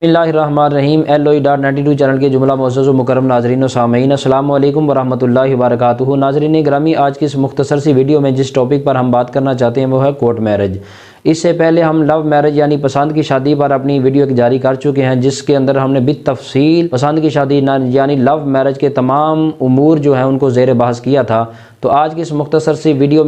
बिस्मिल्लाहिर्रहमानिर्रहीम LOE.92 channel के जुमला मुअज़्ज़ज़ व मुकर्रम नाज़रीन व सामीन, अस्सलामु अलैकुम वरहमतुल्लाहि वबरकातुहू। नाज़रीन ग्रामी, आज की इस मुख्तसर सी वीडियो में जिस टॉपिक पर हम बात करना चाहते हैं वो है कोर्ट मैरिज। इससे पहले हम लव मैरिज यानी पसंद की शादी पर अपनी वीडियो जारी कर चुके हैं, जिसके अंदर हमने बितफ़सील पसंद की शादी यानी लव मैरिज के तमाम उमूर जो हैं उनको ज़ेर बहस किया था। तो आज की इस मुख्तसर सी वीडियो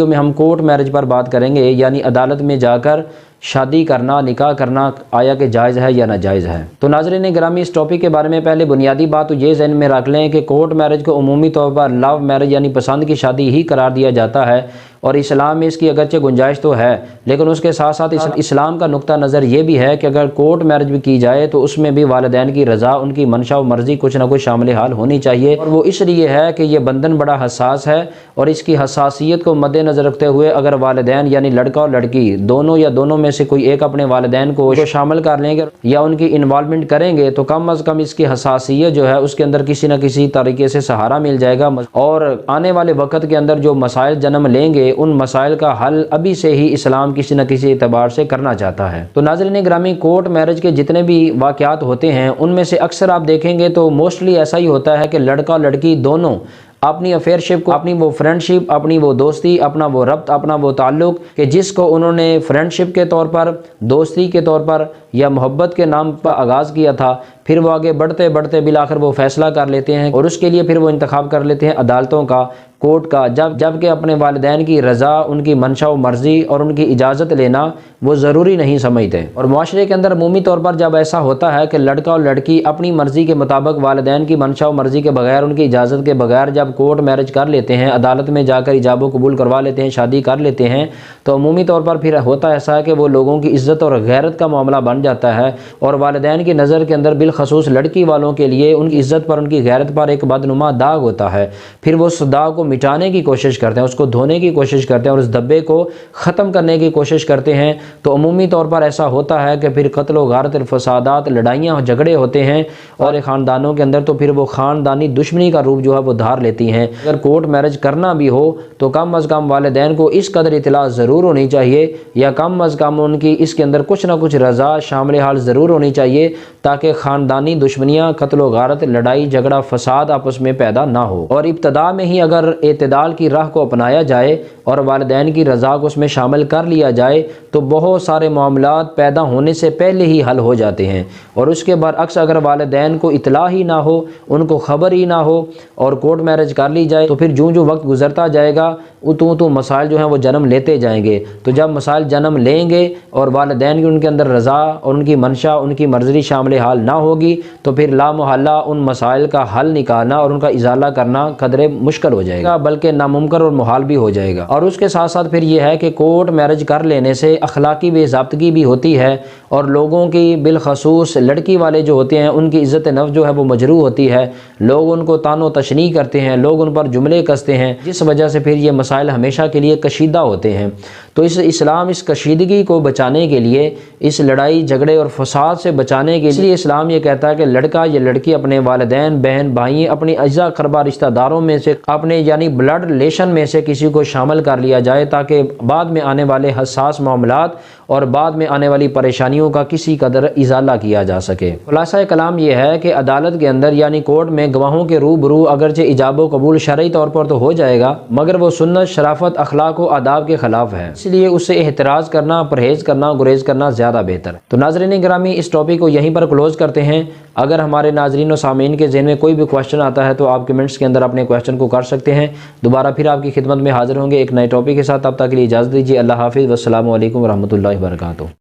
में हम कोर्ट मैरिज पर बात करेंगे, यानी अदालत में जाकर शादी करना, निकाह करना आया कि जायज़ है या नाजायज़ है। तो नाज़रीन ग्रामी, इस टॉपिक के बारे में पहले बुनियादी बात तो ये ज़हन में रख लें कि कोर्ट मैरिज को उमूमी तौर पर लव मैरिज यानी पसंद की शादी ही करार दिया जाता है, और इस्लाम में इसकी अगरचे गुंजाइश तो है, लेकिन उसके साथ साथ इस्लाम का नुक्ता नज़र ये भी है कि अगर कोर्ट मैरिज भी की जाए तो उसमें भी वालिदैन की रज़ा, उनकी मंशा व मर्ज़ी कुछ ना कुछ शामिल हाल होनी चाहिए। और वो इसलिए है कि ये बंधन बड़ा हसास है, और इसकी हसासियत को मद्देनज़र रखते हुए अगर वालिदैन यानी लड़का और लड़की दोनों या दोनों में से कोई एक अपने वालिदैन को शामिल कर लेंगे या उनकी इन्वॉल्वमेंट करेंगे तो कम अज़ कम इसकी हसासियत जो है उसके अंदर किसी न किसी तरीके से सहारा मिल जाएगा, और आने वाले वक्त के अंदर जो मसाइल जन्म लेंगे उन मसाइल का हल अभी से ही इस्लाम किसी न किसी एतबार से करना चाहता है। तो नाज़रीन ग्रामी, कोर्ट मैरिज के जितने भी वाक़यात होते हैं उनमें से अक्सर आप देखेंगे तो मोस्टली ऐसा ही होता है कि लड़का और लड़की दोनों अपनी अफेयरशिप को, अपनी वो फ्रेंडशिप, अपनी वो दोस्ती, अपना वो रब्त, अपना वो ताल्लुक़ कि जिसको उन्होंने फ्रेंडशिप के तौर पर, दोस्ती के तौर पर या मोहब्बत के नाम पर आगाज़ किया था, फिर वो आगे बढ़ते बढ़ते बिलाखिर वो फ़ैसला कर लेते हैं, और उसके लिए फिर वो इंतखाब कर लेते हैं अदालतों का, कोर्ट का, जबकि अपने वालिदैन की रज़ा, उनकी मंशा व मर्ज़ी और उनकी इजाज़त लेना वो ज़रूरी नहीं समझते। और माशरे के अंदर अमूमी तौर पर जब ऐसा होता है कि लड़का और लड़की अपनी मर्ज़ी के मुताबिक वालिदैन की मंशा व मर्ज़ी के बगैर, उनकी इजाज़त के बगैर जब कोर्ट मैरिज कर लेते हैं, अदालत में जाकर इजाब कबूल करवा लेते हैं, शादी कर लेते हैं, तो अमूमी तौर पर फिर होता ऐसा है कि वो लोगों की इज़्ज़त और गैरत का मामला बन जाता है, और वालिदैन की नज़र के अंदर बिलखसूस लड़की वालों के लिए उनकी इज़्ज़त पर, उनकी गैरत पर एक बदनुमा दाग होता है। फिर वो उस दाग को मिटाने की कोशिश करते हैं, उसको धोने की कोशिश करते हैं और उस धब्बे को ख़त्म करने की कोशिश करते हैं। तो अमूमी तौर पर ऐसा होता है कि फिर कत्ल व गारत, फसादात, लड़ाइयाँ, झगड़े होते हैं, और ख़ानदानों के अंदर तो फिर वो ख़ानदानी दुश्मनी का रूप जो है वो धार लेती हैं। अगर कोर्ट मैरिज करना भी हो तो कम अज़ कम वालिदैन को इस कदर इत्तला ज़रूर होनी चाहिए, या कम अज़ कम उनकी इसके अंदर कुछ ना कुछ रज़ा शामिल हाल ज़रूर होनी चाहिए, ताकि ख़ानदानी दुश्मनियाँ, कत्ल व गारत, लड़ाई झगड़ा, फसाद आपस में पैदा ना हो। और इब्तदा में ही अगर एतदाल की राह को अपनाया जाए और वालिदैन की रज़ा को उसमें शामिल कर लिया जाए तो बहुत सारे मामलात पैदा होने से पहले ही हल हो जाते हैं। और उसके बरअक्स अगर वालिदैन को इतला ही ना हो, उनको ख़बर ही ना हो, और कोर्ट मैरिज कर ली जाए तो फिर जो जो वक्त गुजरता जाएगा तो मसाइल जो हैं वो जन्म लेते जाएंगे। तो जब मसाइल जन्म लेंगे और वालिदैन की उनके अंदर रज़ा और उनकी मंशा, उनकी मर्ज़ी शामिल हाल ना होगी तो फिर ला मोहल्ला उन मसाइल का हल निकालना और उनका इजाला करना कदरे मुश्किल हो जाएगा, बल्कि नामुमकिन और मुहाल भी हो जाएगा। और उसके साथ साथ फिर ये है कि कोर्ट मैरिज कर लेने से अखलाकी बेज़ाब्तगी भी होती है, और लोगों की बिलखसूस लड़की वाले जो होते हैं उनकी इज़्ज़त नफ्स जो है वो मजरू होती है, लोग उनको तानो तशनी करते हैं, लोग उन पर जुमले कसते हैं, जिस वजह से फिर ये मसाइल हमेशा के लिए कशीदा होते हैं। तो इस्लाम इस कशीदगी को बचाने के लिए, इस लड़ाई झगड़े और फसाद से बचाने के लिए इस्लाम ये कहता है कि लड़का या लड़की अपने वालिदैन, बहन, भाई, अपनी अज़ा क़रबा रिश्तेदारों में से, अपने यानी ब्लड रिलेशन में से किसी को शामिल कर लिया जाए, ताकि बाद में आने वाले हसास मामलात और बाद में आने वाली परेशानियों का किसी कदर इजाला किया जा सके। खुलासा कलाम यह है कि अदालत के अंदर यानी कोर्ट में गवाहों के रूबरू अगरचे इजाब कबूल शरई तौर पर तो हो जाएगा, मगर वो सुन्नत, शराफत, अखलाक व आदाब के ख़िलाफ़ है, इसलिए उससे एहतराज़ करना, परहेज़ करना, गुरेज करना ज़्यादा बेहतर। तो नाज़रीन ग्रामी, इस टॉपिक को यहीं पर क्लोज़ करते हैं। अगर हमारे नाज़रीन और सामीन के ज़हन में कोई भी क्वेश्चन आता है तो आप कमेंट्स के अंदर अपने क्वेश्चन को कर सकते हैं। दोबारा फिर आपकी खिदमत में हाज़िर होंगे एक नए टॉपिक के साथ। तब तक के लिए इजाज़त दीजिए। अल्लाह हाफ़िज़, वस्सलामु अलैकुम वरहमतुल्लाहि वबरकातुहू।